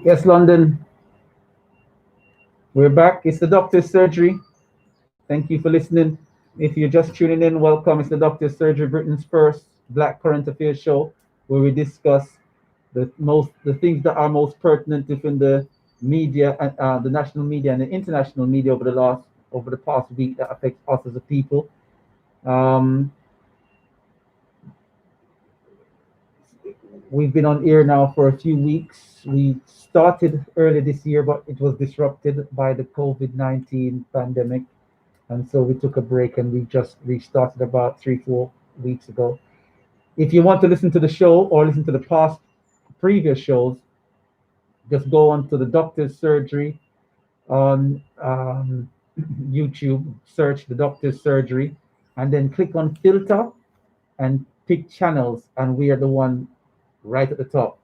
Yes, London, we're back. It's the doctor's surgery. Thank you for listening. If you're just tuning in, welcome. It's the doctor's surgery, Britain's first Black current affairs show, where we discuss the things that are most pertinent within the media and the national media and the international media over the past week that affects us as a people. Um, we've been on air now for a few weeks. We started early this year, but it was disrupted by the COVID-19 pandemic. And so we took a break and we just restarted about 3, 4 weeks ago. If you want to listen to the show or listen to the past previous shows, just go on to the doctor's surgery on YouTube, search the doctor's surgery, and then click on filter and pick channels. And we are the one right at the top.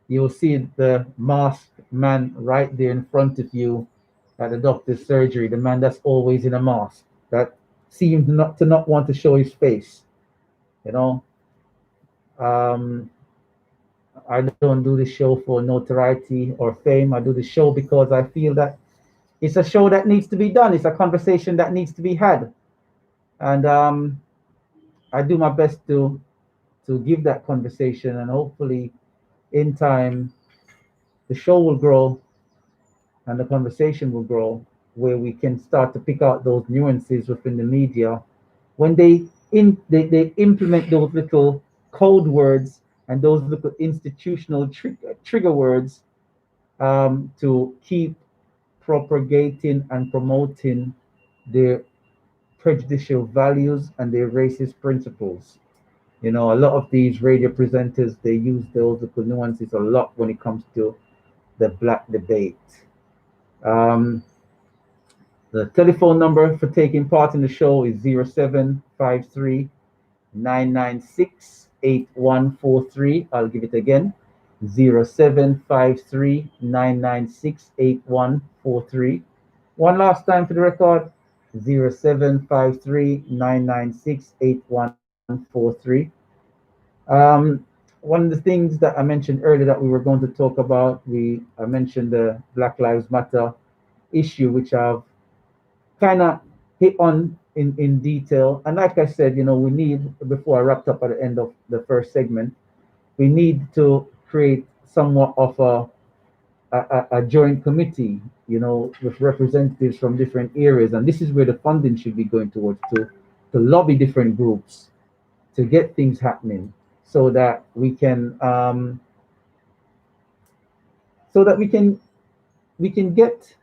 You'll see the masked man right there in front of you at the doctor's surgery, the man that's always in a mask, that seems not want to show his face. You know, um, I don't do the show for notoriety or fame. I do the show because I feel that it's a show that needs to be done. It's a conversation that needs to be had, and I do my best to give that conversation, and hopefully, in time, the show will grow and the conversation will grow, where we can start to pick out those nuances within the media when they implement those little code words and those little institutional trigger words to keep propagating and promoting their prejudicial values and their racist principles. You know, a lot of these radio presenters, they use those little nuances a lot when it comes to the black debate. Um, the telephone number for taking part in the show is 0753 996 8143. I'll give it again, 0753 996 8143. One last time for the record, 0753 996 8143. One of the things that I mentioned earlier that we were going to talk about, I mentioned the Black Lives Matter issue, which I've kind of hit on in detail. And like I said, we need, before I wrapped up at the end of the first segment, we need to create somewhat of a joint committee, with representatives from different areas. And this is where the funding should be going towards, to lobby different groups to get things happening so that we can get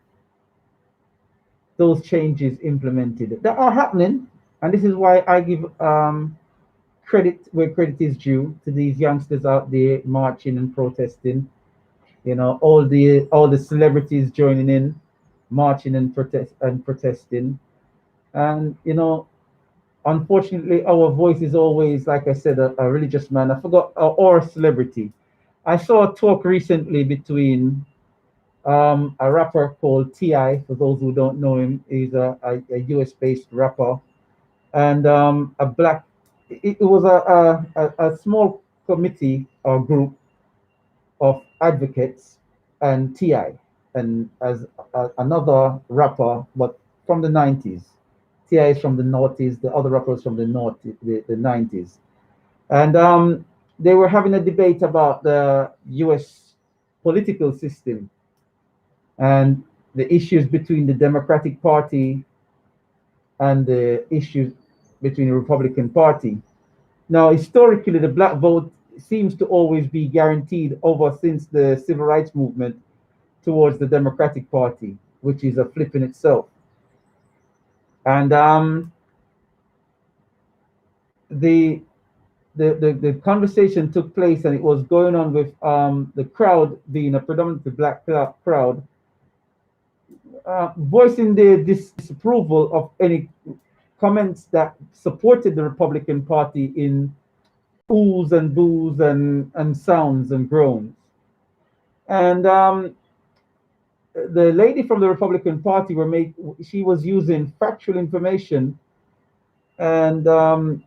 those changes implemented that are happening. And this is why I give credit where credit is due to these youngsters out there marching and protesting. All the celebrities joining in, marching and protesting. And unfortunately, our voice is always, like I said, a religious man. I forgot, or a celebrity. I saw a talk recently between a rapper called Ti. For those who don't know him, he's a US based rapper, and a black. It was a small committee or group of advocates and Ti, and as another rapper, but from the 90s. Ti is from the noughties, the other rappers from the 90s, and they were having a debate about the U.S. political system and the issues between the Democratic Party and the issues between the Republican Party. Now, historically, the black vote seems to always be guaranteed over since the civil rights movement towards the Democratic Party, which is a flip in itself. And the, the conversation took place, and it was going on with the crowd being a predominantly black crowd, voicing their disapproval of any comments that supported the Republican Party in oohs and boos and sounds and groans. And the lady from the Republican Party she was using factual information and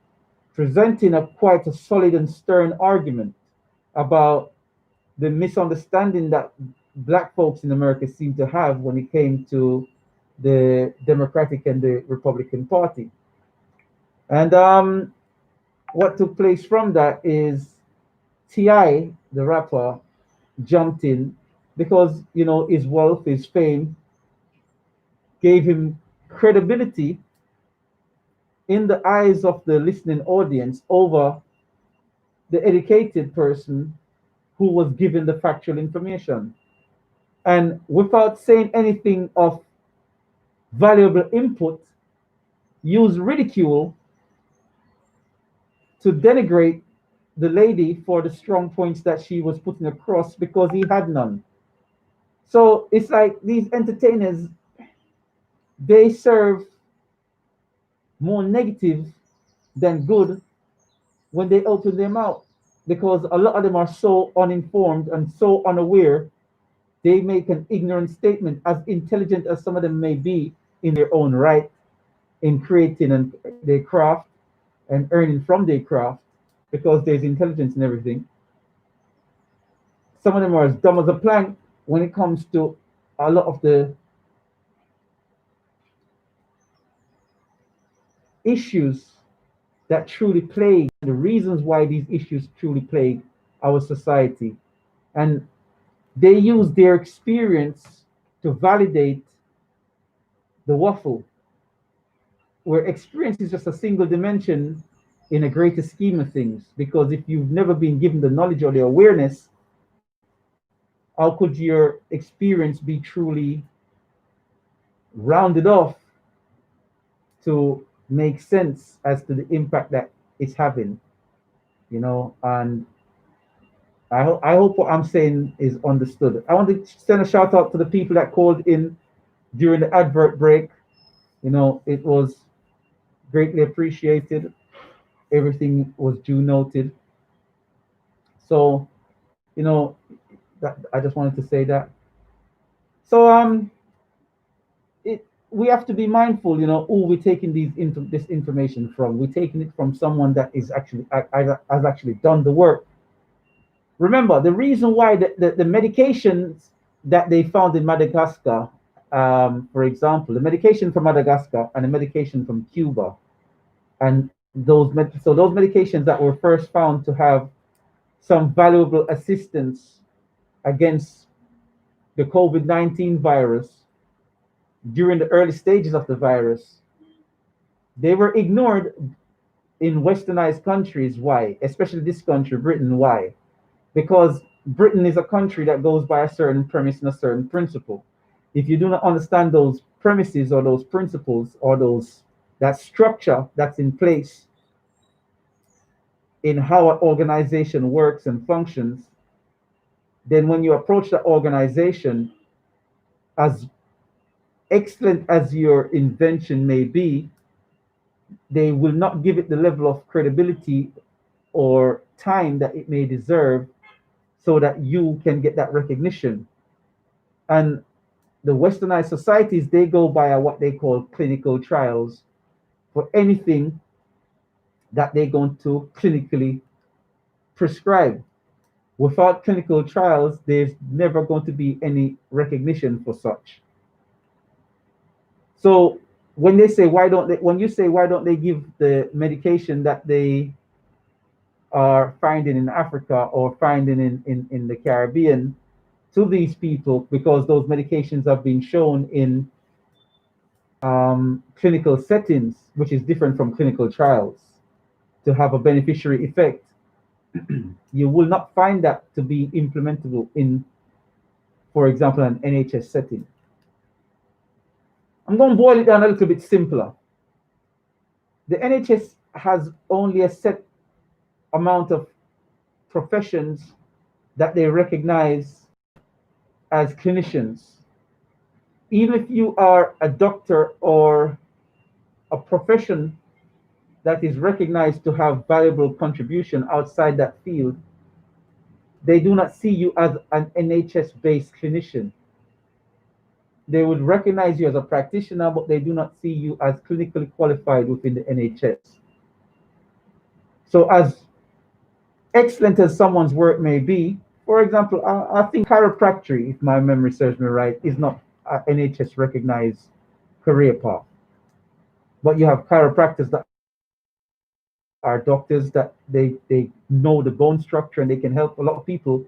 presenting quite a solid and stern argument about the misunderstanding that black folks in America seem to have when it came to the Democratic and the Republican Party. And what took place from that is Ti, the rapper, jumped in because his wealth, his fame, gave him credibility in the eyes of the listening audience over the educated person who was given the factual information. And without saying anything of valuable input, used ridicule to denigrate the lady for the strong points that she was putting across because he had none. So it's like these entertainers, they serve more negative than good when they open their mouth because a lot of them are so uninformed and so unaware. They make an ignorant statement, as intelligent as some of them may be in their own right, in creating their craft and earning from their craft, because there's intelligence in everything. Some of them are as dumb as a plank when it comes to a lot of the issues that truly plague, the reasons why these issues truly plague our society. And they use their experience to validate the waffle, where experience is just a single dimension in a greater scheme of things. Because if you've never been given the knowledge or the awareness, how could your experience be truly rounded off to make sense as to the impact that it's having? And I hope what I'm saying is understood. I want to send a shout out to the people that called in during the advert break. It was greatly appreciated. Everything was due noted. So, that I just wanted to say that. So, we have to be mindful, who we're taking this information from. We're taking it from someone that is actually has actually done the work. Remember, the reason why the medications that they found in Madagascar, for example, the medication from Madagascar and the medication from Cuba, and those medications that were first found to have some valuable assistance against the COVID-19 virus during the early stages of the virus, they were ignored in westernized countries. Why? Especially this country, Britain. Why? Because Britain is a country that goes by a certain premise and a certain principle. If you do not understand those premises or those principles or that structure that's in place in how an organization works and functions, then when you approach the organization, as excellent as your invention may be, they will not give it the level of credibility or time that it may deserve so that you can get that recognition. And the westernized societies, they go by what they call clinical trials for anything that they're going to clinically prescribe. Without clinical trials, there's never going to be any recognition for such. So when they say when you say why don't they give the medication that they are finding in Africa or finding in the Caribbean to these people, because those medications have been shown in clinical settings, which is different from clinical trials, to have a beneficiary effect, you will not find that to be implementable in, for example, an NHS setting. I'm going to boil it down a little bit simpler. The NHS has only a set amount of professions that they recognize as clinicians. Even if you are a doctor or a profession that is recognized to have valuable contribution outside that field, they do not see you as an NHS-based clinician. They would recognize you as a practitioner, but they do not see you as clinically qualified within the NHS. So as excellent as someone's work may be, For example, I think chiropractic, if my memory serves me right, is not a NHS recognized career path. But you have chiropractors that are doctors that they know the bone structure and they can help a lot of people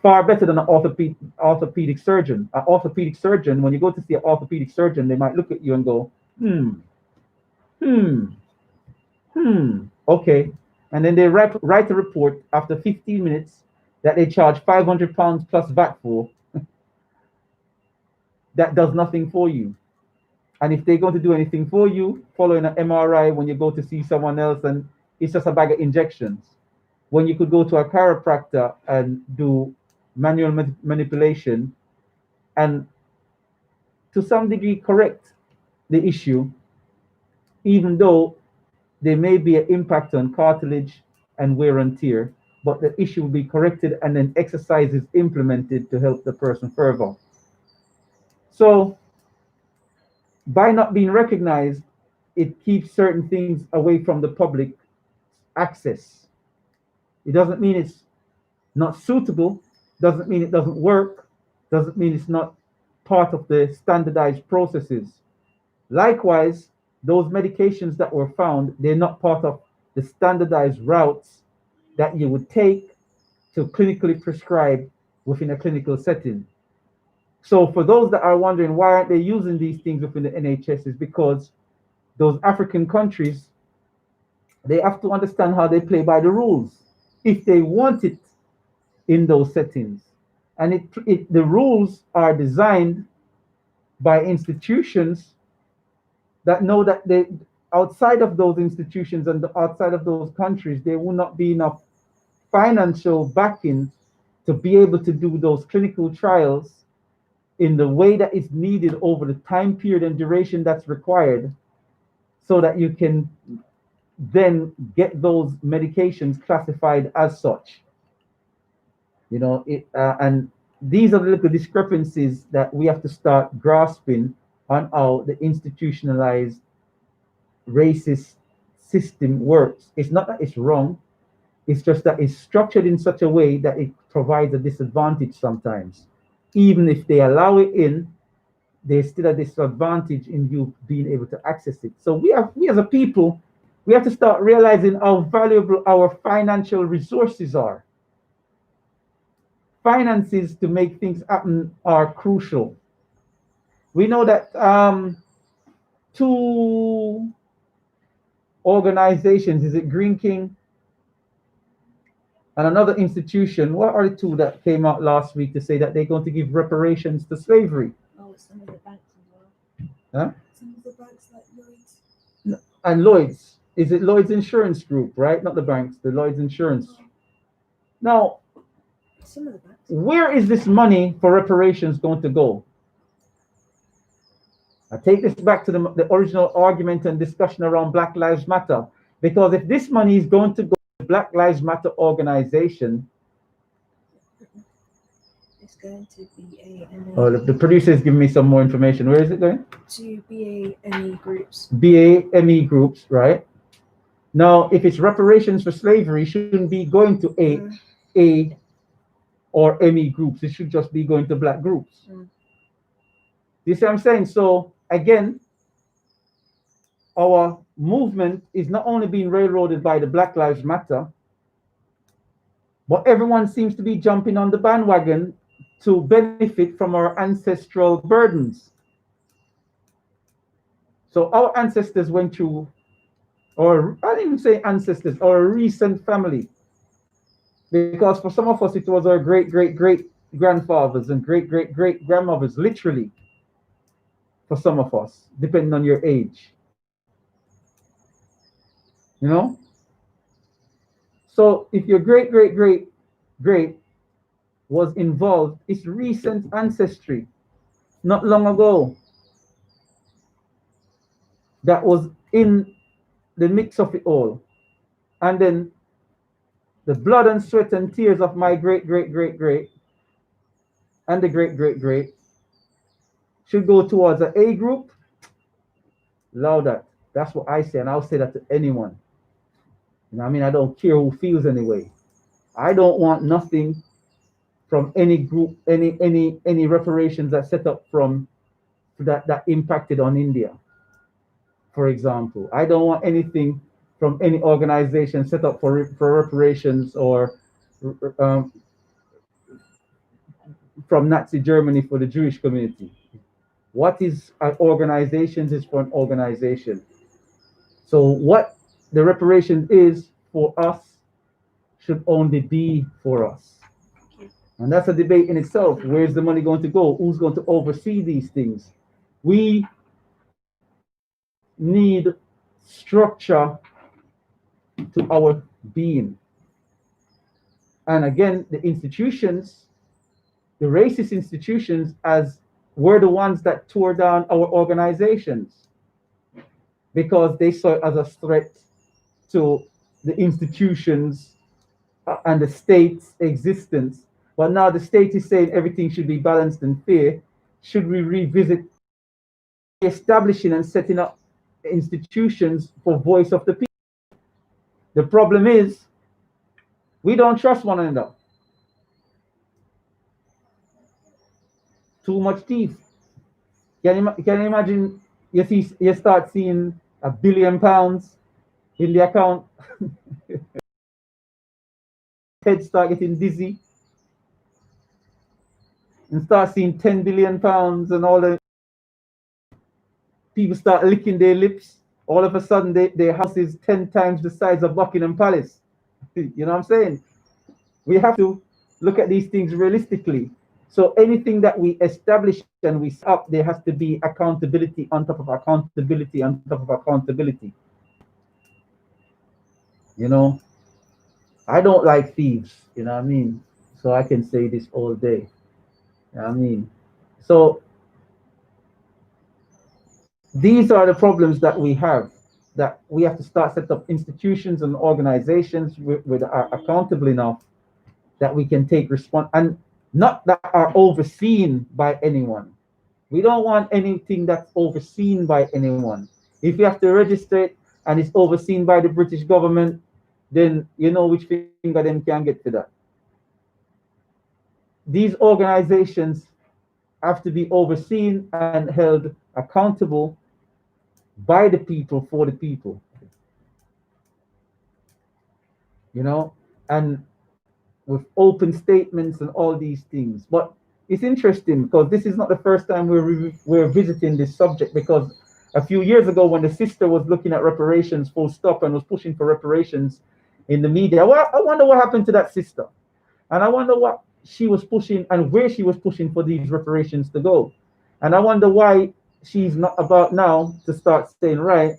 far better than an orthopedic surgeon. An orthopedic surgeon, when you go to see an orthopedic surgeon, they might look at you and go, hmm, okay. And then they write a report after 15 minutes that they charge £500 plus VAT for, that does nothing for you. And if they're going to do anything for you, following an MRI when you go to see someone else, and it's just a bag of injections. When you could go to a chiropractor and do manual manipulation and to some degree correct the issue, even though there may be an impact on cartilage and wear and tear, but the issue will be corrected and then exercises implemented to help the person further. So by not being recognized, it keeps certain things away from the public access. It doesn't mean it's not suitable, doesn't mean it doesn't work, doesn't mean it's not part of the standardized processes. Likewise, those medications that were found, they're not part of the standardized routes that you would take to clinically prescribe within a clinical setting. So for those that are wondering why aren't they using these things within the NHS, is because those African countries, they have to understand how they play by the rules if they want it in those settings. And the rules are designed by institutions that know that they, outside of those institutions and outside of those countries, there will not be enough financial backing to be able to do those clinical trials in the way that is needed over the time period and duration that's required, so that you can then get those medications classified as such. And these are the little discrepancies that we have to start grasping on how the institutionalized racist system works. It's not that it's wrong, it's just that it's structured in such a way that it provides a disadvantage sometimes. Even if they allow it in, there's still a disadvantage in you being able to access it. So we as a people, we have to start realizing how valuable our financial resources are. Finances to make things happen are crucial. We know that two organizations, is it Green King and another institution, what are the two that came out last week to say that they're going to give reparations to slavery? Oh, some of the banks as well. Huh? Some of the banks like Lloyd's. And Lloyd's. Is it Lloyd's Insurance Group, right? Not the banks, the Lloyd's Insurance. Now, Some of the banks. where is this money for reparations going to go? I take this back to the original argument and discussion around Black Lives Matter. Because if this money is going to go to Black Lives Matter organization, It's going to BAME. oh, the producer is giving me some more information. Where is it going? To BAME groups. BAME groups, right? Now, if it's reparations for slavery, it shouldn't be going to A or ME groups. It should just be going to black groups. You see what I'm saying? So again, our movement is not only being railroaded by the Black Lives Matter, but everyone seems to be jumping on the bandwagon to benefit from our ancestral burdens. So our ancestors went through, or I didn't even say ancestors, our recent family. Because for some of us, it was our great, great, great grandfathers and great, great, great grandmothers, literally, for some of us, depending on your age. You know? So if your great, great, great, great was involved, it's recent ancestry, not long ago, that was in the mix of it all. And then the blood and sweat and tears of my great, great, great, great, and the great, great, great should go towards an A group. Allow that. That's what I say, and I'll say that to anyone. You know what I mean? I don't care who feels anyway. I don't want nothing from any group, any reparations that set up from that impacted on India, for example. I don't want anything from any organization set up for reparations or um, from Nazi Germany for the Jewish community. What is an organization is for an organization. So what the reparation is for us should only be for us. And that's a debate in itself. Where's the money going to go? Who's going to oversee these things? We need structure to our being. And again, the institutions, the racist institutions, as were the ones that tore down our organizations because they saw it as a threat to the institutions and the state's existence. But now the state is saying everything should be balanced and fair. Should we revisit establishing and setting up institutions for voice of the people? The problem is we don't trust one another. Too much teeth. Can you imagine you start seeing £1 billion in the account? Heads start getting dizzy and start seeing £10 billion and all the people start licking their lips. All of a sudden their house is 10 times the size of Buckingham Palace. You know what I'm saying? We have to look at these things realistically. So anything that we establish and we set up, there has to be accountability on top of accountability on top of accountability. You know, I don't like thieves, you know what I mean? So I can say this all day. You know what I mean? So these are the problems that we have to start set up institutions and organizations with are accountable enough that we can take response, and not that are overseen by anyone. We don't want anything that's overseen by anyone. If you have to register it and it's overseen by the British government, then you know which finger them can get to that. These organizations have to be overseen and held accountable by the people for the people. You know, and with open statements and all these things. But it's interesting because this is not the first time we're visiting this subject, because a few years ago when the sister was looking at reparations full stop and was pushing for reparations in the media, well, I wonder what happened to that sister. And I wonder what she was pushing and where she was pushing for these reparations to go. And I wonder why she's not about now to start saying, right,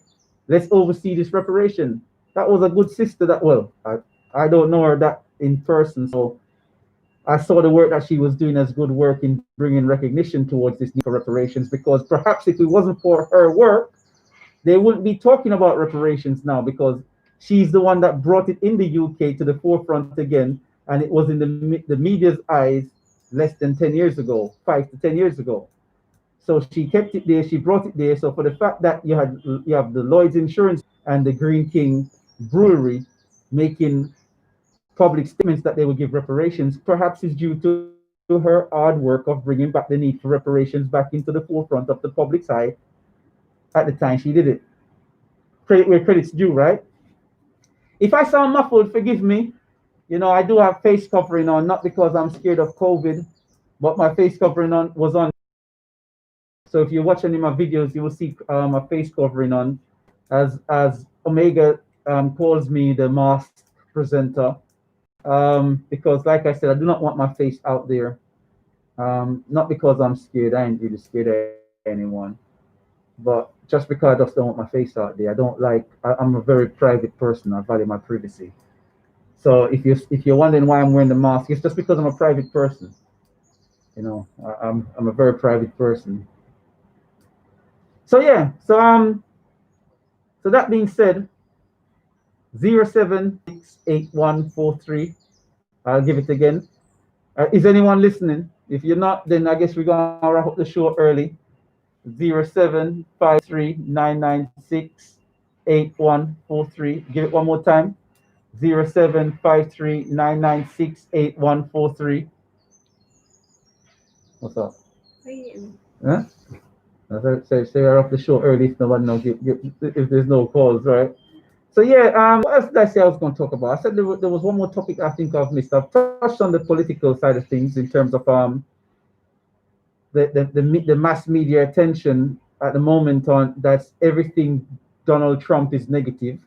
let's oversee this reparation. That was a good sister that, well, I don't know her that in person, so I saw the work that she was doing as good work in bringing recognition towards this need for reparations, because perhaps if it wasn't for her work, they wouldn't be talking about reparations now, because she's the one that brought it in the UK to the forefront again, and it was in the media's eyes less than 10 years ago, 5 to 10 years ago. So she kept it there, she brought it there. So for the fact that you have the Lloyd's Insurance and the Green King Brewery making public statements that they will give reparations, perhaps is due to her hard work of bringing back the need for reparations back into the forefront of the public's eye at the time she did it. Credit where credit's due, right? If I sound muffled, forgive me. You know, I do have face covering on, not because I'm scared of COVID, but my face covering was on. So if you're watching any of my videos, you will see my face covering on, as Omega calls me the masked presenter. Because like I said, I do not want my face out there. Not because I'm scared. I ain't really scared of anyone, but just because I just don't want my face out there. I don't like. I'm a very private person. I value my privacy. So if you're wondering why I'm wearing the mask, it's just because I'm a private person. You know, I'm a very private person. So yeah. So that being said, 0768143. I'll give it again. Is anyone listening? If you're not, then I guess we're gonna wrap up the show early. 0753-996-8143. Give it one more time. 0753-996-8143. What's up? Are you eating? Huh? As I say we're off the show early if no one knows if there's no calls, right? So yeah, what else did I say I was going to talk about? I said there was one more topic I think I've missed. I've touched on the political side of things in terms of the mass media attention at the moment on that's everything Donald Trump is negative.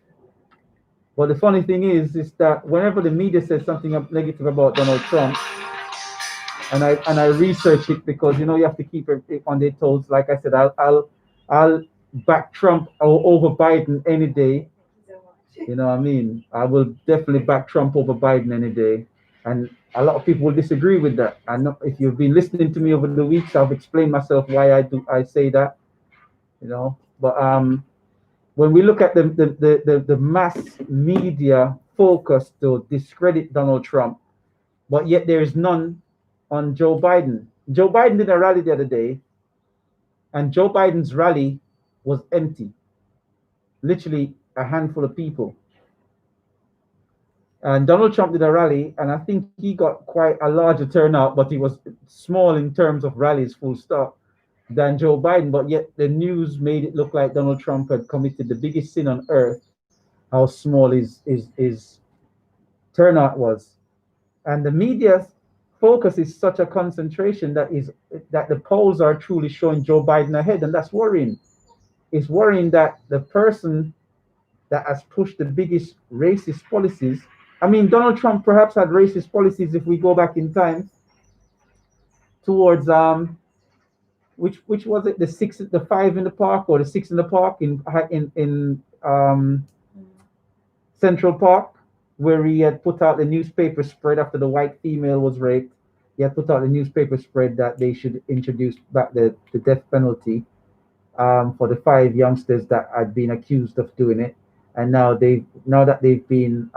But the funny thing is that whenever the media says something negative about Donald Trump, and I research it because you have to keep it on their toes. Like I said, I'll back Trump over Biden any day. You know what I mean? I will definitely back Trump over Biden any day. And a lot of people will disagree with that. And if you've been listening to me over the weeks, I've explained myself why I say that. But when we look at the mass media focus to discredit Donald Trump, but yet there is none on Joe Biden. Joe Biden did a rally the other day, and Joe Biden's rally was empty. Literally a handful of people. And Donald Trump did a rally, and I think he got quite a larger turnout, but he was small in terms of rallies, full stop, than Joe Biden. But yet the news made it look like Donald Trump had committed the biggest sin on earth, how small his turnout was. And the media's focus is such a concentration that the polls are truly showing Joe Biden ahead, and that's worrying. It's worrying that the person that has pushed the biggest racist policies. I mean, Donald Trump perhaps had racist policies if we go back in time towards which was it, the five in the park or the six in the park in Central Park, where he had put out the newspaper spread after the white female was raped. He had put out the newspaper spread that they should introduce back the death penalty for the five youngsters that had been accused of doing it. And now that they've been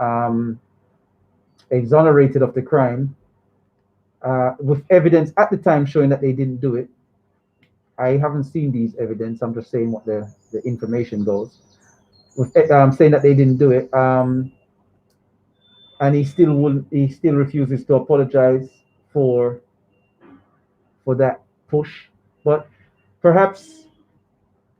exonerated of the crime, with evidence at the time showing that they didn't do it. I haven't seen these evidence. I'm just saying what the information goes. With saying that they didn't do it, and he still refuses to apologize for that push. But perhaps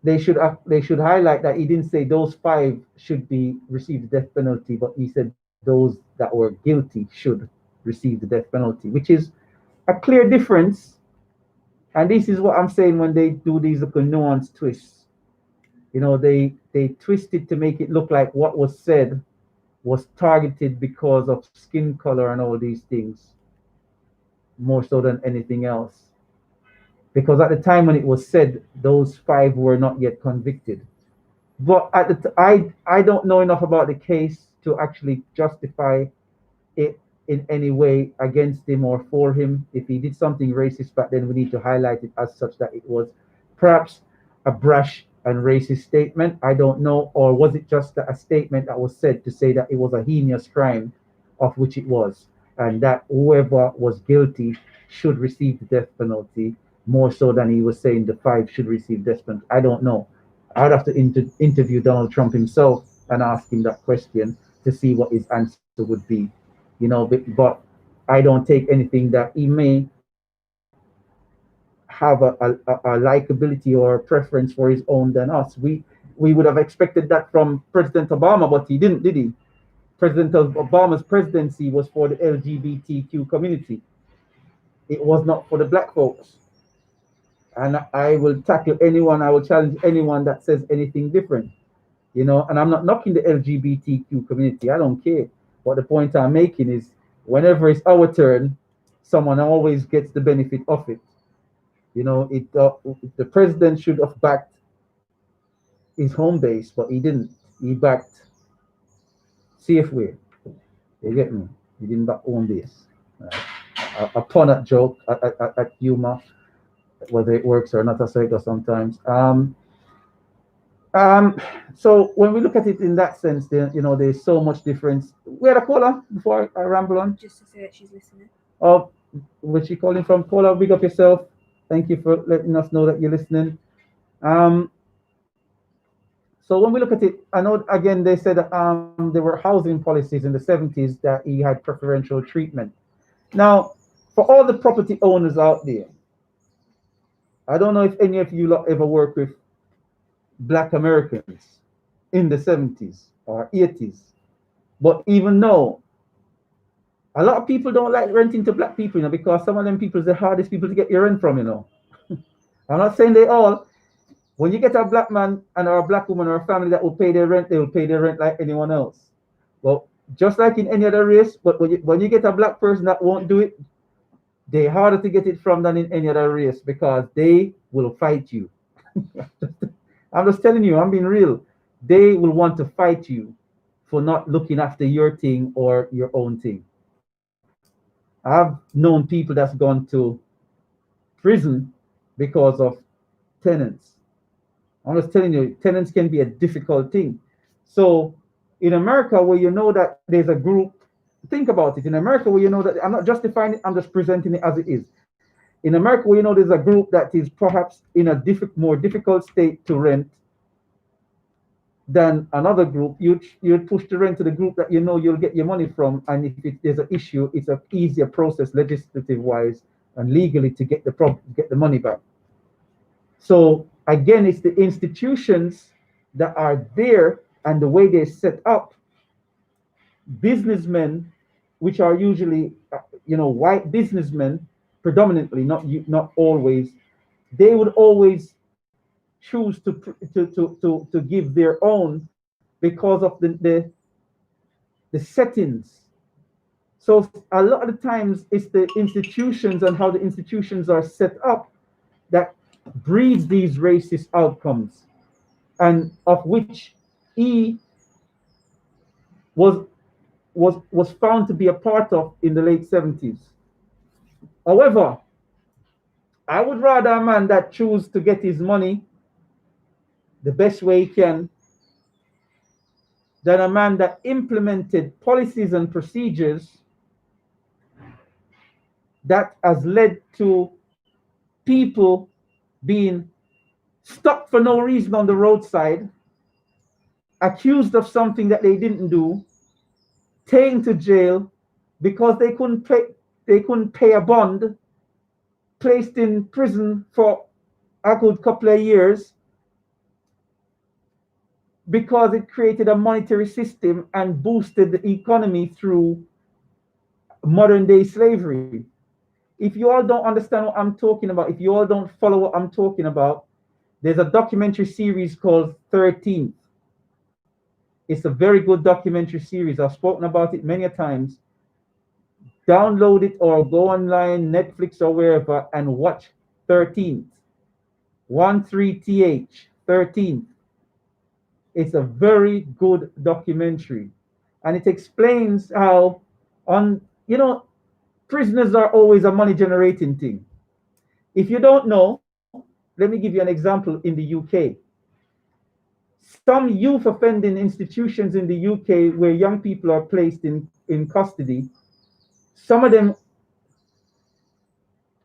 they should highlight that he didn't say those five should be receive the death penalty, but he said those that were guilty should receive the death penalty, which is a clear difference. And this is what I'm saying when they do these little nuanced twists. They twist it to make it look like what was said was targeted because of skin color and all these things, more so than anything else. Because at the time when it was said, those five were not yet convicted. But I don't know enough about the case to actually justify it in any way against him or for him. If he did something racist back then, we need to highlight it as such that it was perhaps a brash and racist statement. I don't know. Or was it just a statement that was said to say that it was a heinous crime, of which it was, and that whoever was guilty should receive the death penalty, more so than he was saying the five should receive death penalty? I don't know. I'd have to interview Donald Trump himself and ask him that question to see what his answer would be. But I don't take anything that he may have a likability or a preference for his own than us. We would have expected that from President Obama, but he didn't, did he? President Obama's presidency was for the LGBTQ community. It was not for the black folks. And I will tackle anyone, I will challenge anyone that says anything different. And I'm not knocking the LGBTQ community. I don't care. But the point I'm making is whenever it's our turn, someone always gets the benefit of it. The president should have backed his home base, but he didn't. He backed Safeway. You get me? He didn't back home base. A pun at joke, at humor, whether it works or not, I say it sometimes. So when we look at it in that sense, there's so much difference. We had a caller before I ramble on. Just to say that she's listening. Oh, where's she calling from? Caller, big up yourself. Thank you for letting us know that you're listening. So when we look at it, I know again they said there were housing policies in the 70s that he had preferential treatment. Now, for all the property owners out there, I don't know if any of you lot ever work with black Americans in the 70s or 80s. But even now, a lot of people don't like renting to black people, because some of them people are the hardest people to get your rent from. I'm not saying they all. When you get a black man and or a black woman or a family that will pay their rent, they will pay their rent like anyone else. Well, just like in any other race, but when you get a black person that won't do it, they're harder to get it from than in any other race because they will fight you. I'm just telling you, I'm being real. They will want to fight you for not looking after your thing or your own thing. I've known people that's gone to prison because of tenants. I'm just telling you, tenants can be a difficult thing. So in America, where you know that there's a group, think about it. In America, where you know that I'm not justifying it, I'm just presenting it as it is. In America, where you know there's a group that is perhaps in a more difficult state to rent than another group, you'd push the rent to the group that you know you'll get your money from, and if there's an issue, it's an easier process, legislative wise and legally, to get the money back. So again, it's the institutions that are there and the way they're set up. Businessmen, which are usually, white businessmen, predominantly, not always, they would always choose to give their own because of the settings. So a lot of the times it's the institutions and how the institutions are set up that breeds these racist outcomes, and of which E was found to be a part of in the late 70s. However, I would rather a man that choose to get his money the best way he can than a man that implemented policies and procedures that has led to people being stuck for no reason on the roadside, accused of something that they didn't do, taken to jail because they couldn't pay a bond, placed in prison for a good couple of years because it created a monetary system and boosted the economy through modern day slavery. If you all don't understand what I'm talking about, if you all don't follow what I'm talking about, there's a documentary series called 13th. It's a very good documentary series. I've spoken about it many times. Download it or go online, Netflix or wherever, and watch 13th. 13th. 13th. It's a very good documentary. And it explains how prisoners are always a money generating thing. If you don't know, let me give you an example in the UK. Some youth offending institutions in the UK where young people are placed in custody, some of them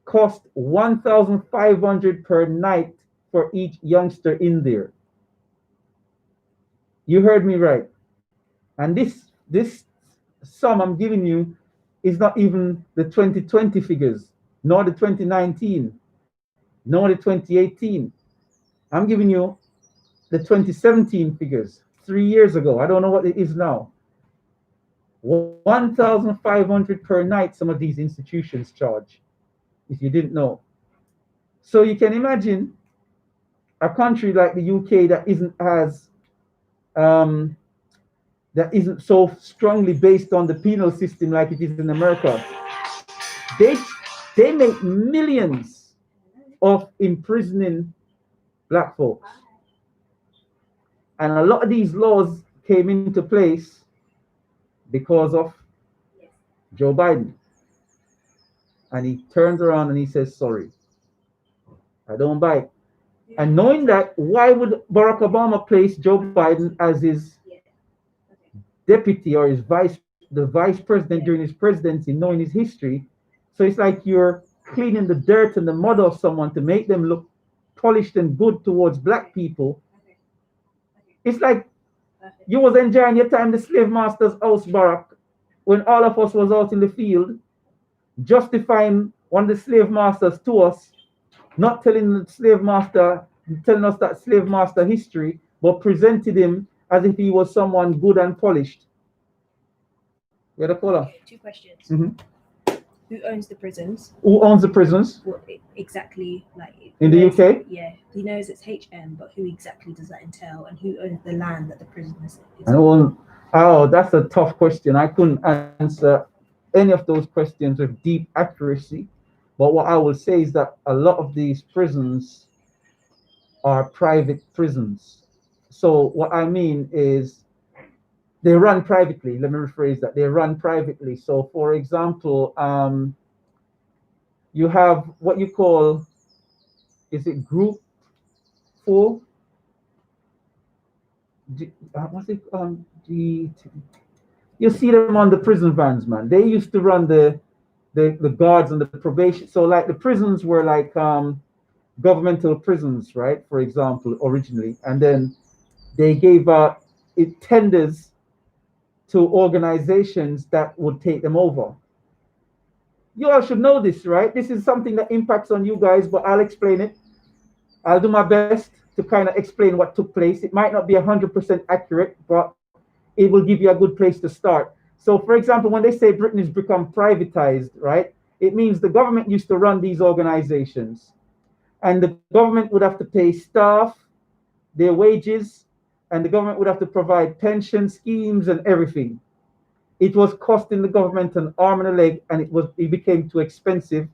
cost 1,500 per night for each youngster in there. You heard me right. And this sum I'm giving you is not even the 2020 figures, nor the 2019, nor the 2018. I'm giving you the 2017 figures, 3 years ago. I don't know what it is now. 1,500 per night, some of these institutions charge, if you didn't know. So you can imagine a country like the UK that isn't so strongly based on the penal system like it is in America. They make millions of imprisoning black folks. And a lot of these laws came into place because of Joe Biden. And he turns around and he says, sorry, I don't buy it. And knowing that, why would Barack Obama place Joe Biden as his deputy or the vice president during his presidency, knowing his history? So it's like you're cleaning the dirt and the mud off someone to make them look polished and good towards black people. It's like you was enjoying your time the slave master's house, Barack, when all of us was out in the field, justifying one of the slave masters to us not telling the slave master, telling us that slave master history, but presented him as if he was someone good and polished. Yeah, the caller. Okay, two questions. Hmm. Who owns the prisons? Who owns the prisons What exactly, like in the UK? Yeah, he knows it's HM, but who exactly does that entail, and who owns the land that the prison is And on? oh, that's a tough question. I couldn't answer any of those questions with deep accuracy. But what I will say is that a lot of these prisons are private prisons. So what I mean is they run privately. Let me rephrase that. They run privately. So for example, you have what you call, is it group four? What's it? You see them on the prison vans, man. They used to run the guards and the probation. So like the prisons were like governmental prisons, right? For example, originally, and then they gave it tenders to organizations that would take them over. You all should know this, right? This is something that impacts on you guys, but I'll explain it. I'll do my best to kind of explain what took place. It might not be 100% accurate, but it will give you a good place to start. So, for example, when they say Britain has become privatized, right, it means the government used to run these organizations, and the government would have to pay staff their wages, and the government would have to provide pension schemes and everything. It was costing the government an arm and a leg, and it became too expensive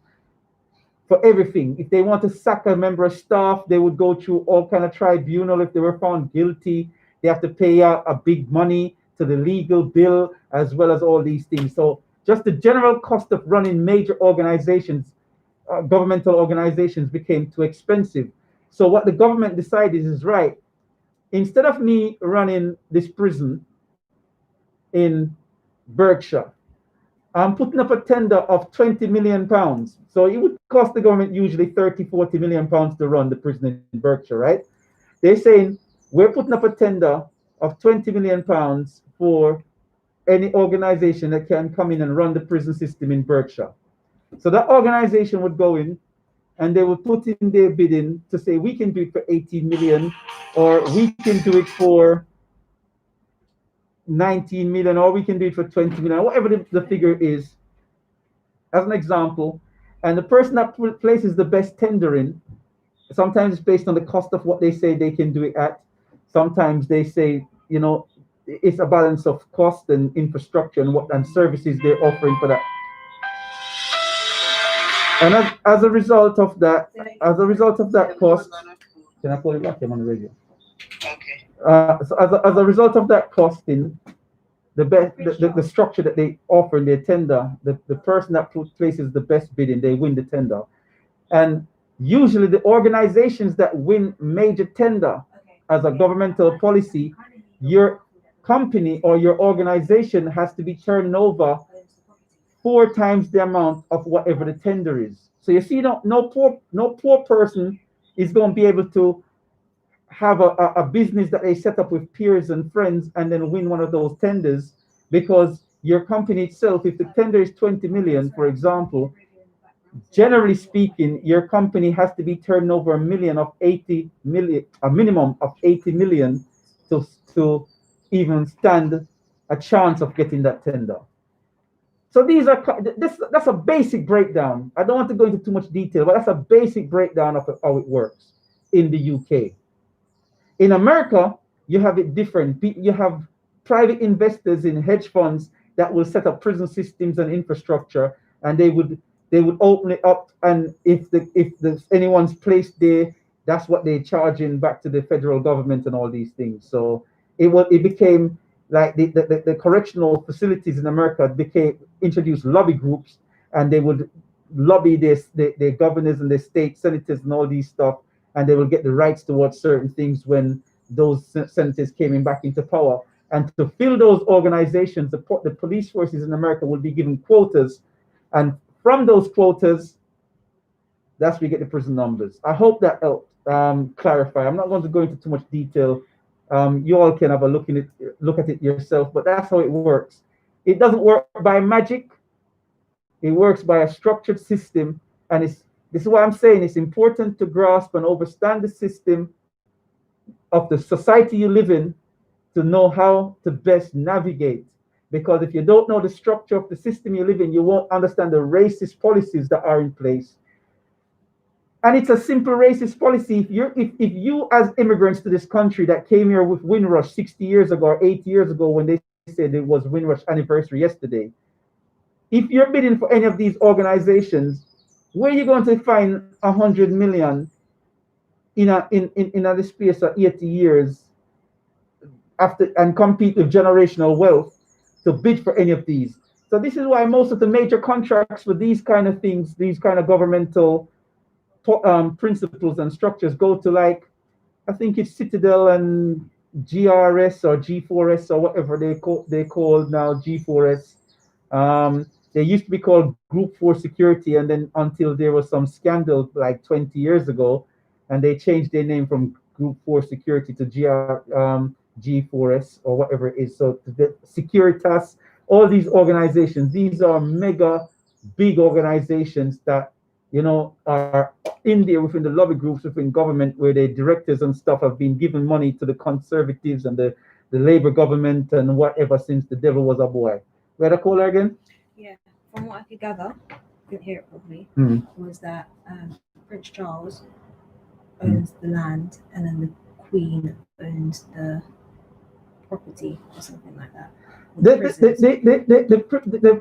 for everything. If they want to sack a member of staff, they would go through all kind of tribunal. If they were found guilty, they have to pay out a big money to the legal bill as well as all these things. So just the general cost of running major organizations, governmental organizations, became too expensive. So what the government decided is right. Instead of me running this prison in Berkshire, I'm putting up a tender of 20 million pounds. So it would cost the government usually 30, 40 million pounds to run the prison in Berkshire, right? They're saying we're putting up a tender of 20 million pounds for any organization that can come in and run the prison system in Berkshire. So that organization would go in and they would put in their bidding to say we can do it for 18 million or we can do it for 19 million or we can do it for 20 million, whatever the figure is, as an example. And the person that places the best tender in, sometimes it's based on the cost of what they say they can do it at. Sometimes they say, it's a balance of cost and infrastructure and what and services they're offering for that. And as a result of that, cost, can I call it back? I'm on the radio. Okay. So as a result of that costing, the structure that they offer in their tender, the person that places the best bidding, they win the tender. And usually the organizations that win major tender as a governmental policy, your company or your organization has to be turned over 4 times the amount of whatever the tender is. So you see, no poor person is going to be able to have a business that they set up with peers and friends and then win one of those tenders, because your company itself, if the tender is 20 million, for example, generally speaking, your company has to be turned over a million of 80 million, a minimum of 80 million to even stand a chance of getting that tender. So that's a basic breakdown. I don't want to go into too much detail, but that's a basic breakdown of how it works in the UK. In America, you have it different. You have private investors in hedge funds that will set up prison systems and infrastructure, and they would open it up, and if anyone's placed there, that's what they're charging back to the federal government and all these things. So it became like the correctional facilities in America introduced lobby groups, and they would lobby their governors and their state senators and all these stuff, and they will get the rights towards certain things when those senators came in back into power. And to fill those organizations, the police forces in America will be given quotas, and from those quotas, that's where we get the prison numbers. I hope that helped clarify. I'm not going to go into too much detail. You all can have a look at it yourself, but that's how it works. It doesn't work by magic. It works by a structured system, and This is why I'm saying it's important to grasp and understand the system of the society you live in to know how to best navigate. Because if you don't know the structure of the system you live in, you won't understand the racist policies that are in place. And it's a simple racist policy. If you as immigrants to this country that came here with Windrush 60 years ago or 80 years ago when they said it was Windrush anniversary yesterday, if you're bidding for any of these organizations, where are you going to find 100 million in a space of 80 years after and compete with generational wealth to bid for any of these? So this is why most of the major contracts for these kind of things, these kind of governmental principles and structures go to, like, I think it's Citadel and GRS or G4S or whatever they call now G4S. They used to be called Group 4 Security, and then until there was some scandal like 20 years ago, and they changed their name from Group 4 Security to G4S or whatever it is. So the Securitas, all these organizations, these are mega big organizations that, you know, are in there within the lobby groups within government, where the directors and stuff have been giving money to the conservatives and the Labour government and whatever since the devil was a boy. Where the caller again? Yeah, from what I could gather, couldn't hear it properly, was that Prince Charles owns the land and then the Queen owns the property or something like that. The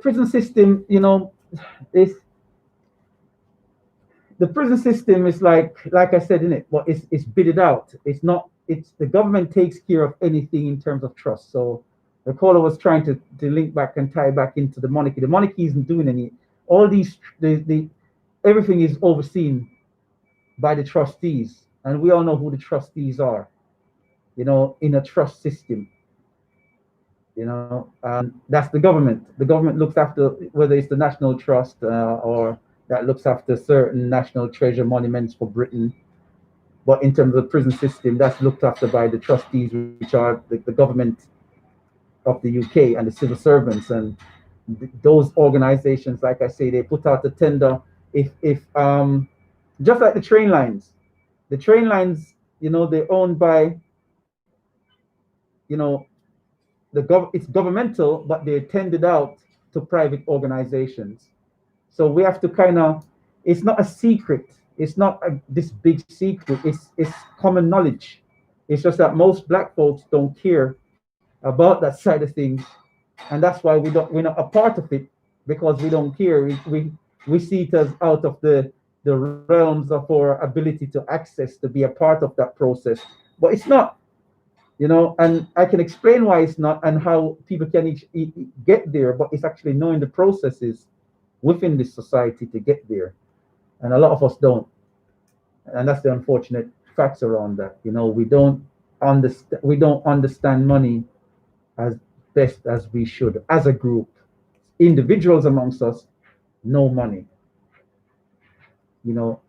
prison system, you know, is the prison system is like I said in it, but it's bidded out. It's not. It's the government takes care of anything in terms of trust. So the caller was trying to link back and tie back into the monarchy. The monarchy isn't doing any. All these everything is overseen by the trustees, and we all know who the trustees are. You know, in a trust system. You know, that's the government. The government looks after whether it's the National Trust or that looks after certain national treasure monuments for Britain. But in terms of the prison system, that's looked after by the trustees, which are the government of the UK and the civil servants. And those organizations, like I say, they put out a tender. If just like the train lines, you know, they're owned by, you know, it's governmental, but they're tendered out to private organizations. So we have to kind of, it's not a secret. It's not this big secret. It's common knowledge. It's just that most black folks don't care about that side of things, and that's why we're not a part of it, because we don't care. We see it as out of the realms of our ability to access to be a part of that process, but it's not. You know, and I can explain why it's not and how people can get there, but it's actually knowing the processes within this society to get there, and a lot of us don't, and that's the unfortunate facts around that. You know, we don't understand money as best as we should as a group. Individuals amongst us know money, you know,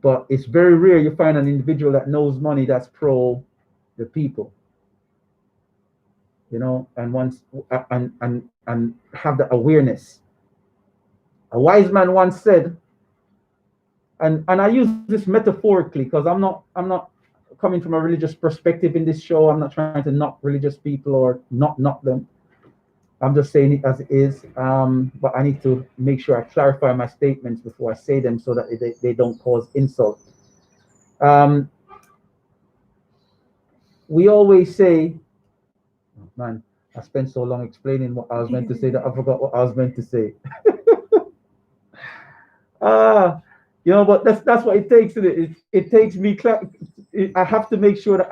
but it's very rare you find an individual that knows money that's pro the people, you know, and once and have the awareness. A wise man once said, and I use this metaphorically because I'm not coming from a religious perspective in this show. I'm not trying to knock religious people or not knock them. I'm just saying it as it is. But I need to make sure I clarify my statements before I say them so that they don't cause insult. We always say, oh, man, I spent so long explaining what I was meant to say that I forgot what I was meant to say. You know, but that's what it takes. It takes me. I have to make sure that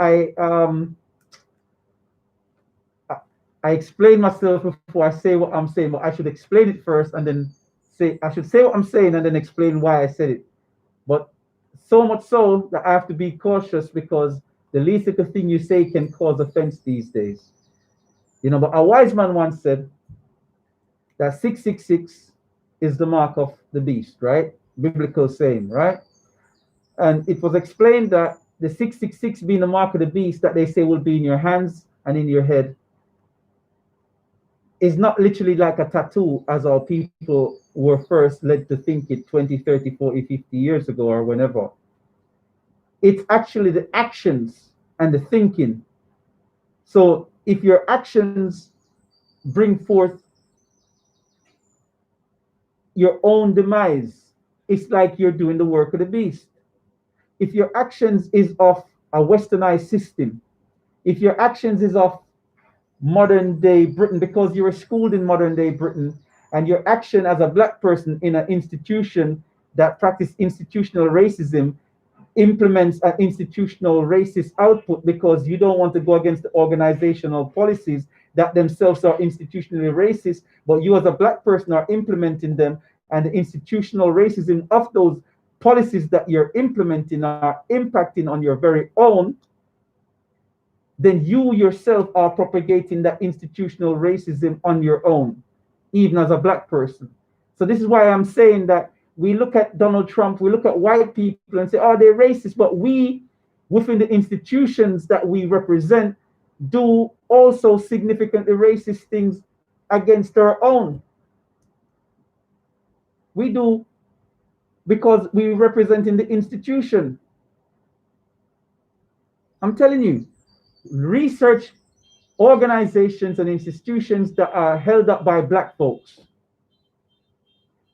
I explain myself before I say what I'm saying. But I should explain it first, and then I should say what I'm saying, and then explain why I said it. But so much so that I have to be cautious, because the least little thing you say can cause offense these days. You know, but a wise man once said that 666 is the mark of the beast, right? Biblical saying, right? And it was explained that the 666 being the mark of the beast, that they say will be in your hands and in your head. is not literally like a tattoo as our people were first led to think it 20, 30, 40, 50 years ago or whenever. It's actually the actions and the thinking. So if your actions bring forth your own demise, it's like you're doing the work of the beast. If your actions is of a westernized system, if your actions is of modern day Britain, because you were schooled in modern day Britain, and your action as a black person in an institution that practice institutional racism implements an institutional racist output because you don't want to go against the organizational policies that themselves are institutionally racist, but you as a black person are implementing them, and the institutional racism of those policies that you're implementing are impacting on your very own, then you yourself are propagating that institutional racism on your own, even as a black person. So this is why I'm saying that we look at Donald Trump, we look at white people and say, oh, they're racist, but we, within the institutions that we represent, do also significantly racist things against our own. We do, because we represent in the institution. I'm telling you, research organizations and institutions that are held up by black folks.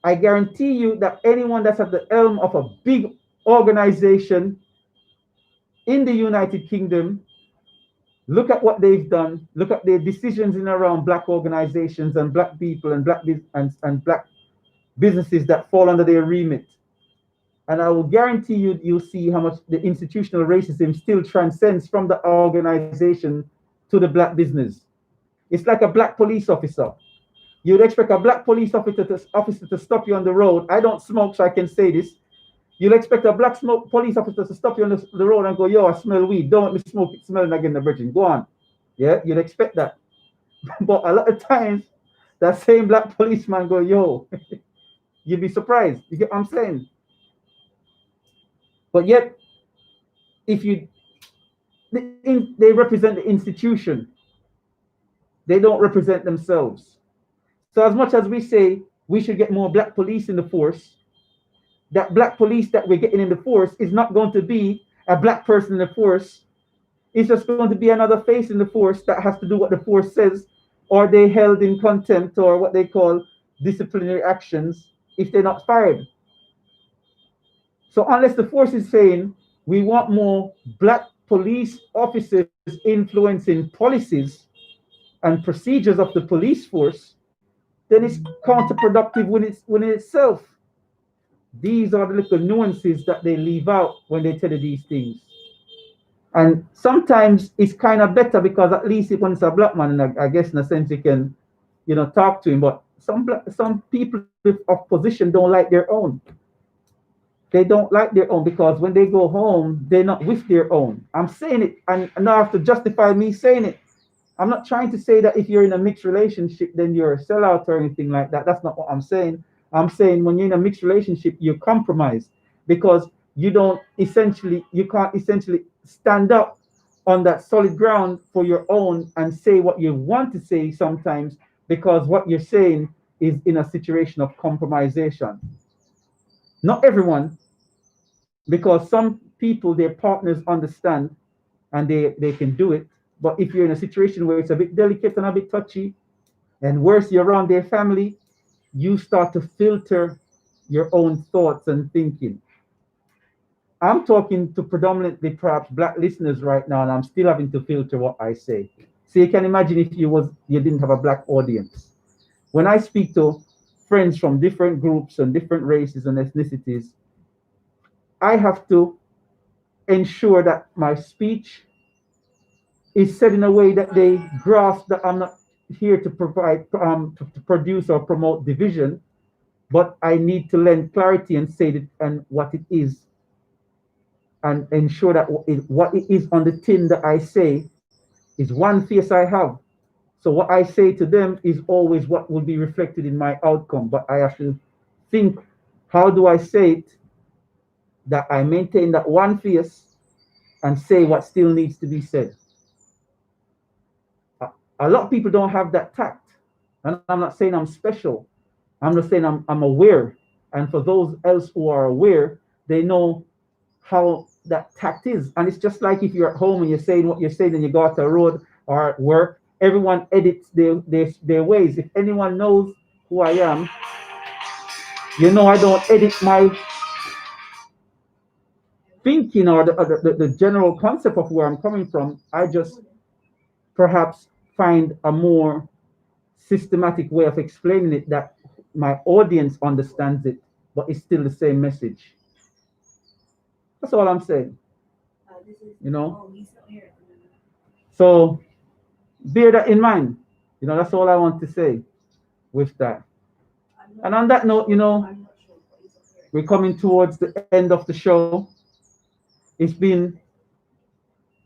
I guarantee you that anyone that's at the helm of a big organization in the United Kingdom, look at what they've done, look at their decisions in around black organizations and black people and black businesses that fall under their remit. And I will guarantee you, you'll see how much the institutional racism still transcends from the organization to the black business. It's like a black police officer. You'd expect a black police officer to stop you on the road. I don't smoke, so I can say this. You'll expect a black police officer to stop you on the road and go, yo, I smell weed. Don't let me smoke it, smelling again the virgin. Go on. Yeah, you'd expect that. But a lot of times, that same black policeman go, yo, you'd be surprised. You get what I'm saying? But yet, they represent the institution. They don't represent themselves. So as much as we say we should get more black police in the force, that black police that we're getting in the force is not going to be a black person in the force. It's just going to be another face in the force that has to do what the force says, or they held in contempt, or what they call disciplinary actions if they're not fired. So unless the force is saying we want more black police officers influencing policies and procedures of the police force, then it's counterproductive when in itself. These are the little nuances that they leave out when they tell you these things. And sometimes it's kind of better because at least when it's a black man, and I guess in a sense you can, talk to him. But some people of position don't like their own. They don't like their own because when they go home, they're not with their own. I'm saying it, and now I have to justify me saying it. I'm not trying to say that if you're in a mixed relationship, then you're a sellout or anything like that. That's not what I'm saying. I'm saying when you're in a mixed relationship, you're compromised because you can't essentially stand up on that solid ground for your own and say what you want to say sometimes, because what you're saying is in a situation of compromisation. Not everyone, because some people, their partners understand and they can do it. But if you're in a situation where it's a bit delicate and a bit touchy, and worse, you're around their family, you start to filter your own thoughts and thinking. I'm talking to predominantly perhaps black listeners right now, and I'm still having to filter what I say. So you can imagine if you didn't have a black audience. When I speak to friends from different groups and different races and ethnicities, I have to ensure that my speech is said in a way that they grasp that I'm not here to provide, to produce or promote division, but I need to lend clarity and say that and what it is, and ensure that what it is on the tin that I say is one face I have. So what I say to them is always what will be reflected in my outcome, but I have to think, how do I say it that I maintain that one face and say what still needs to be said? A lot of people don't have that tact. And I'm not saying I'm special. I'm just saying I'm aware. And for those else who are aware, they know how that tact is. And it's just like if you're at home and you're saying what you're saying and you go out the road or at work, everyone edits their ways. If anyone knows who I am, you know I don't edit my thinking or the general concept of where I'm coming from. I just perhaps find a more systematic way of explaining it that my audience understands it, but it's still the same message. That's all I'm saying. You know? So bear that in mind. You know, that's all I want to say with that. And on that note, you know, we're coming towards the end of the show. It's been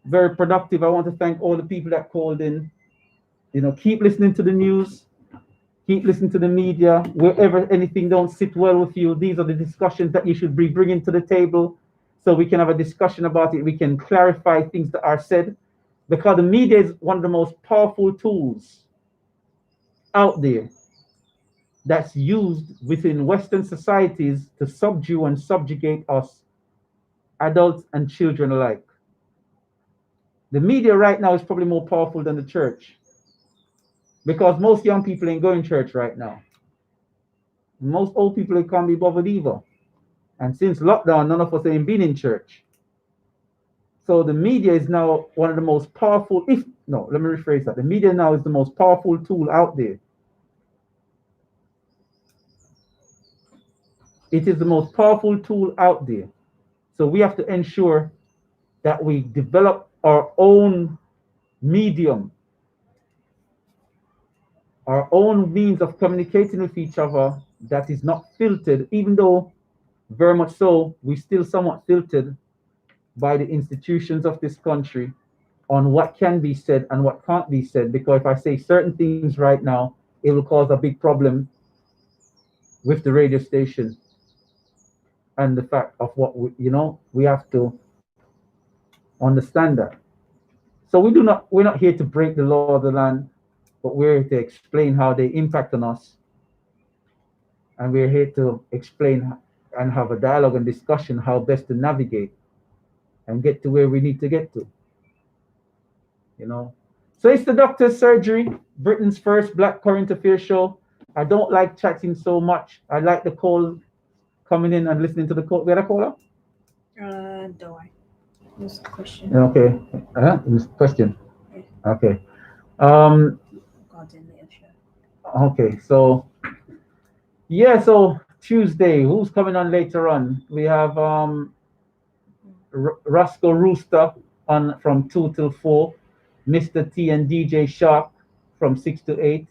very productive. I want to thank all the people that called in. You know, keep listening to the news, keep listening to the media. Wherever anything don't sit well with you, these are the discussions that you should be bringing to the table so we can have a discussion about it. We can clarify things that are said because the media is one of the most powerful tools out there that's used within Western societies to subdue and subjugate us, adults and children alike. The media right now is probably more powerful than the church because most young people ain't going to church right now. Most old people can't be bothered either. And since lockdown, none of us ain't been in church. So the media is now one of the most powerful, if no, let me rephrase that. The media now is the most powerful tool out there. It is the most powerful tool out there. So we have to ensure that we develop our own medium, our own means of communicating with each other that is not filtered, even though very much so, we still somewhat filtered by the institutions of this country on what can be said and what can't be said. Because if I say certain things right now, it will cause a big problem with the radio station and the fact of what we have to understand that. So we're not here to break the law of the land, but we're here to explain how they impact on us. And we're here to explain and have a dialogue and discussion how best to navigate and get to where we need to get to. You know. So it's the Doctor's Surgery, Britain's first Black current affairs show. I don't like chatting so much. I like the call coming in and listening to the call. We had a caller? Don't worry. There's a question. Okay. Question. Yeah. Okay. Okay. So yeah. So Tuesday. Who's coming on later on? We have Roscoe Rooster on from 2 till 4. Mr. T and DJ Sharp from 6 to 8,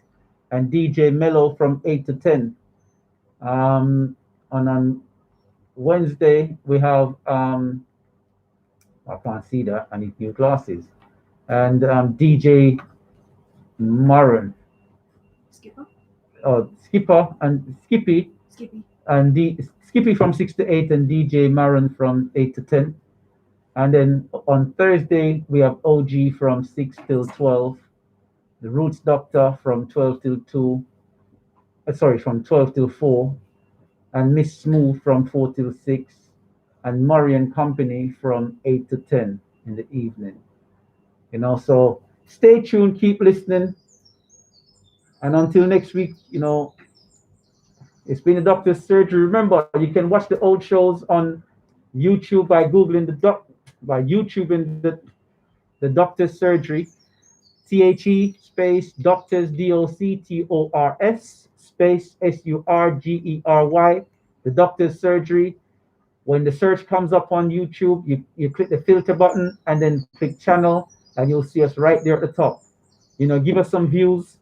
and DJ Mello from 8 to 10. On Wednesday we have I can't see that. I need new glasses. And DJ Maron. Skipper. Oh, Skipper and Skippy. Skippy. And Skippy from 6 to 8 and DJ Maron from 8 to 10. And then on Thursday, we have OG from 6 till 12. The Roots Doctor from 12 till 2. From 12 till 4. And Miss Smooth from 4 till 6. And Murray and Company from 8 to 10 in the evening. You know, so stay tuned, keep listening. And until next week, you know, it's been a Doctor's Surgery. Remember, you can watch the old shows on YouTube by Googling by YouTubing the Doctor's Surgery. THE space Doctors DOCTORS space SURGERY. The Doctor's Surgery. When the search comes up on YouTube, you click the filter button and then click channel, and you'll see us right there at the top. You know, give us some views,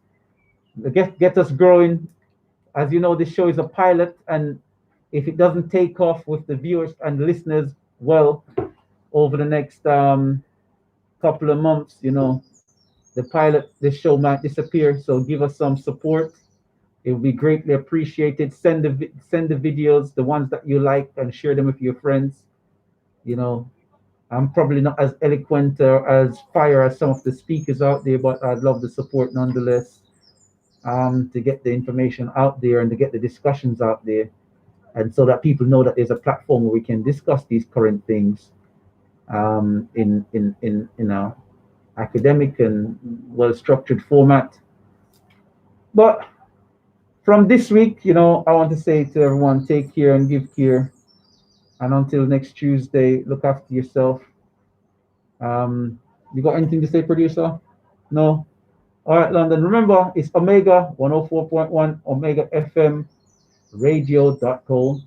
get us growing. As you know, this show is a pilot, and if it doesn't take off with the viewers and the listeners well over the next couple of months, you know, the show might disappear. So give us some support. It will be greatly appreciated. Send the videos, the ones that you like, and share them with your friends. You know, I'm probably not as eloquent or as fire as some of the speakers out there, but I'd love the support nonetheless. to get the information out there and to get the discussions out there, and so that people know that there's a platform where we can discuss these current things in a academic and well structured format. But from this week, I want to say to everyone, take care and give care. And until next Tuesday, look after yourself. You got anything to say, producer? No? All right, London. Remember, it's Omega 104.1, Omega FM, radio.co.uk.